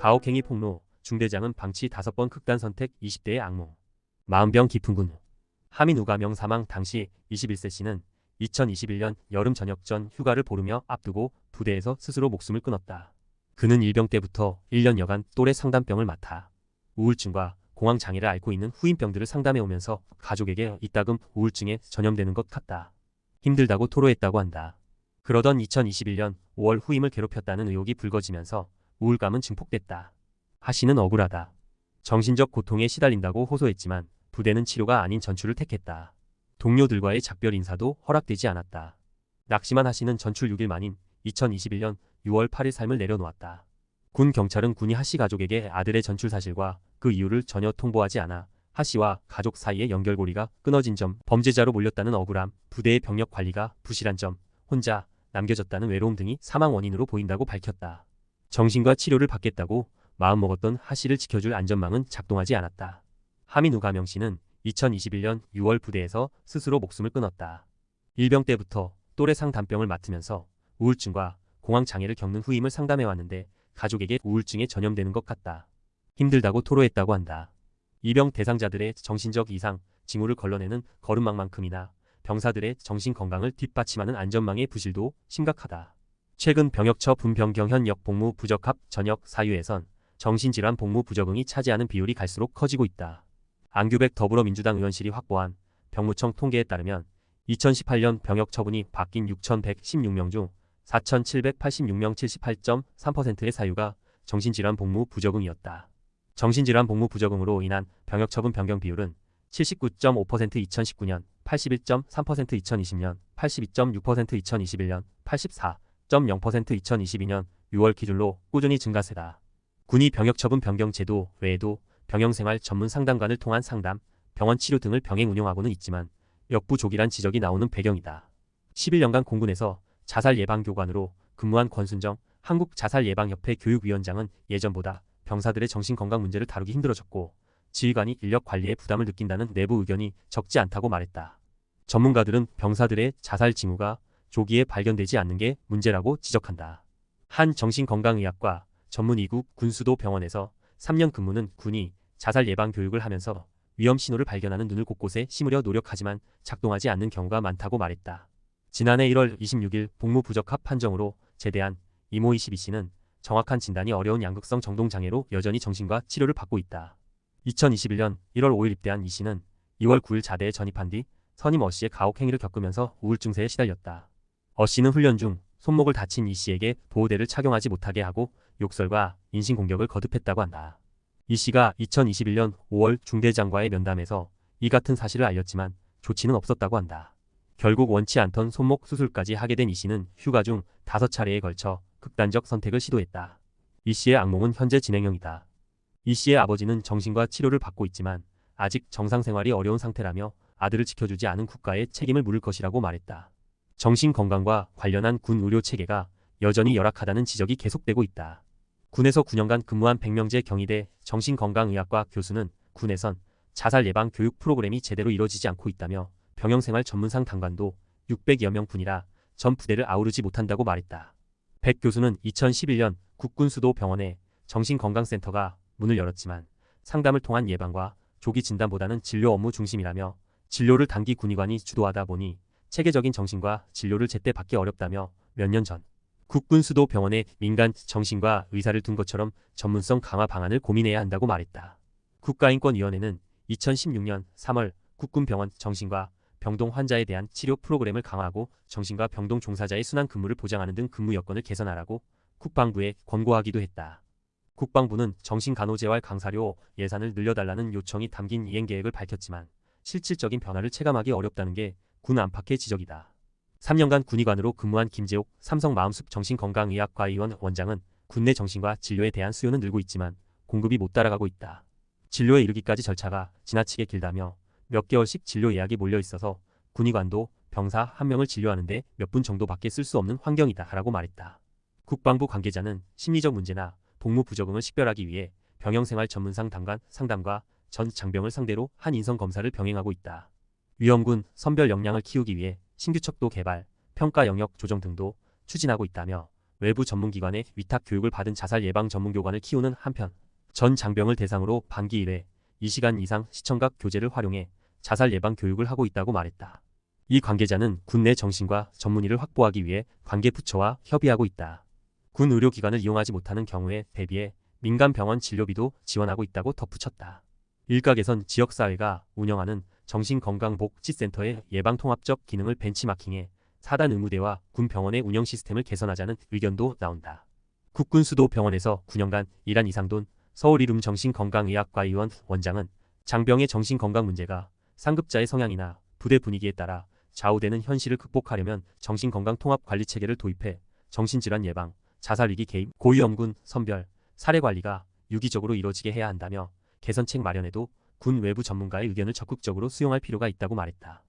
가혹행위 폭로, 중대장은 방치 5번 극단 선택 20대의 악몽. 마음병 깊은 군. 하민우가 명사망 당시 21세 씨는 2021년 여름 전역 전 휴가를 보르며 앞두고 부대에서 스스로 목숨을 끊었다. 그는 일병 때부터 1년여간 또래 상담병을 맡아 우울증과 공황장애를 앓고 있는 후임병들을 상담해오면서 가족에게 이따금 우울증에 전염되는 것 같다. 힘들다고 토로했다고 한다. 그러던 2021년 5월 후임을 괴롭혔다는 의혹이 불거지면서 우울감은 증폭됐다. 하 씨는 억울하다. 정신적 고통에 시달린다고 호소했지만 부대는 치료가 아닌 전출을 택했다. 동료들과의 작별 인사도 허락되지 않았다. 낙심한 하 씨는 전출 6일 만인 2021년 6월 8일 삶을 내려놓았다. 군 경찰은 군이 하 씨 가족에게 아들의 전출 사실과 그 이유를 전혀 통보하지 않아 하 씨와 가족 사이의 연결고리가 끊어진 점, 범죄자로 몰렸다는 억울함, 부대의 병력 관리가 부실한 점, 혼자 남겨졌다는 외로움 등이 사망 원인으로 보인다고 밝혔다. 정신과 치료를 받겠다고 마음먹었던 하 씨를 지켜줄 안전망은 작동하지 않았다. 하민우 가명 씨는 2021년 6월 부대에서 스스로 목숨을 끊었다. 일병 때부터 또래 상담병을 맡으면서 우울증과 공황장애를 겪는 후임을 상담해왔는데 가족에게 우울증에 전염되는 것 같다. 힘들다고 토로했다고 한다. 이병 대상자들의 정신적 이상, 징후를 걸러내는 거름망만큼이나 병사들의 정신건강을 뒷받침하는 안전망의 부실도 심각하다. 최근 병역처 분병경 현역 복무 부적합 전역 사유에선 정신질환 복무 부적응이 차지하는 비율이 갈수록 커지고 있다. 안규백 더불어민주당 의원실이 확보한 병무청 통계에 따르면 2018년 병역 처분이 바뀐 6,116명 중 4,786명 78.3%의 사유가 정신질환 복무 부적응이었다. 정신질환 복무 부적응으로 인한 병역 처분 변경 비율은 79.5% 2019년, 81.3% 2020년, 82.6% 2021년, 84.0% 2022년 6월 기준으로 꾸준히 증가세다. 군이 병역 처분 변경 제도 외에도 병영생활 전문 상담관을 통한 상담, 병원 치료 등을 병행 운영하고는 있지만 역부족이란 지적이 나오는 배경이다. 11년간 공군에서 자살예방교관으로 근무한 권순정 한국자살예방협회 교육위원장은 예전보다 병사들의 정신건강 문제를 다루기 힘들어졌고 지휘관이 인력 관리에 부담을 느낀다는 내부 의견이 적지 않다고 말했다. 전문가들은 병사들의 자살 징후가 조기에 발견되지 않는 게 문제라고 지적한다. 한 정신건강의학과 전문의국 군수도 병원에서 3년 근무는 군이 자살 예방 교육을 하면서 위험 신호를 발견하는 눈을 곳곳에 심으려 노력하지만 작동하지 않는 경우가 많다고 말했다. 지난해 1월 26일 복무 부적합 판정으로 제대한 이모 22씨는 정확한 진단이 어려운 양극성 정동장애로 여전히 정신과 치료를 받고 있다. 2021년 1월 5일 입대한 이 씨는 2월 9일 자대에 전입한 뒤 선임 어 씨의 가혹행위를 겪으면서 우울증세에 시달렸다. 어 씨는 훈련 중 손목을 다친 이 씨에게 보호대를 착용하지 못하게 하고 욕설과 인신공격을 거듭했다고 한다. 이 씨가 2021년 5월 중대장과의 면담에서 이 같은 사실을 알렸지만 조치는 없었다고 한다. 결국 원치 않던 손목 수술까지 하게 된 이 씨는 휴가 중 5차례에 걸쳐 극단적 선택을 시도했다. 이 씨의 악몽은 현재 진행형이다. 이 씨의 아버지는 정신과 치료를 받고 있지만 아직 정상생활이 어려운 상태라며 아들을 지켜주지 않은 국가에 책임을 물을 것이라고 말했다. 정신건강과 관련한 군 의료 체계가 여전히 열악하다는 지적이 계속되고 있다. 군에서 9년간 근무한 백명재 경희대 정신건강의학과 교수는 군에선 자살 예방 교육 프로그램이 제대로 이뤄지지 않고 있다며 병영생활 전문상 당관도 600여 명뿐이라 전 부대를 아우르지 못한다고 말했다. 백 교수는 2011년 국군수도병원에 정신건강센터가 문을 열었지만 상담을 통한 예방과 조기 진단보다는 진료 업무 중심이라며 진료를 단기 군의관이 주도하다 보니 체계적인 정신과 진료를 제때 받기 어렵다며 몇 년 전 국군수도병원에 민간 정신과 의사를 둔 것처럼 전문성 강화 방안을 고민해야 한다고 말했다. 국가인권위원회는 2016년 3월 국군병원 정신과 병동 환자에 대한 치료 프로그램을 강화하고 정신과 병동 종사자의 순환 근무를 보장하는 등 근무 여건을 개선하라고 국방부에 권고하기도 했다. 국방부는 정신간호재활 강사료 예산을 늘려달라는 요청이 담긴 이행계획을 밝혔지만 실질적인 변화를 체감하기 어렵다는 게 군 안팎의 지적이다. 3년간 군의관으로 근무한 김재옥 삼성마음숲 정신건강의학과의원 원장은 군내 정신과 진료에 대한 수요는 늘고 있지만 공급이 못 따라가고 있다. 진료에 이르기까지 절차가 지나치게 길다며 몇 개월씩 진료 예약이 몰려 있어서 군의관도 병사 한 명을 진료하는데 몇 분 정도밖에 쓸 수 없는 환경이다 라고 말했다. 국방부 관계자는 심리적 문제나 복무 부적응을 식별하기 위해 병영생활 전문상 당관 상담과 전 장병을 상대로 한 인성검사를 병행하고 있다. 위험군 선별 역량을 키우기 위해 신규 척도 개발, 평가 영역 조정 등도 추진하고 있다며 외부 전문기관에 위탁 교육을 받은 자살 예방 전문교관을 키우는 한편 전 장병을 대상으로 반기 1회 2시간 이상 시청각 교재를 활용해 자살 예방 교육을 하고 있다고 말했다. 이 관계자는 군 내 정신과 전문의를 확보하기 위해 관계 부처와 협의하고 있다. 군 의료기관을 이용하지 못하는 경우에 대비해 민간 병원 진료비도 지원하고 있다고 덧붙였다. 일각에선 지역사회가 운영하는 정신건강복지센터의 예방통합적 기능을 벤치마킹해 사단 의무대와 군 병원의 운영 시스템을 개선하자는 의견도 나온다. 국군수도병원에서 9년간 일한 이상돈 서울이룸 정신건강의학과의원 원장은 장병의 정신건강 문제가 상급자의 성향이나 부대 분위기에 따라 좌우되는 현실을 극복하려면 정신건강통합관리체계를 도입해 정신질환 예방, 자살위기 개입, 고위험군 선별, 사례관리가 유기적으로 이뤄지게 해야 한다며 개선책 마련에도 군 외부 전문가의 의견을 적극적으로 수용할 필요가 있다고 말했다.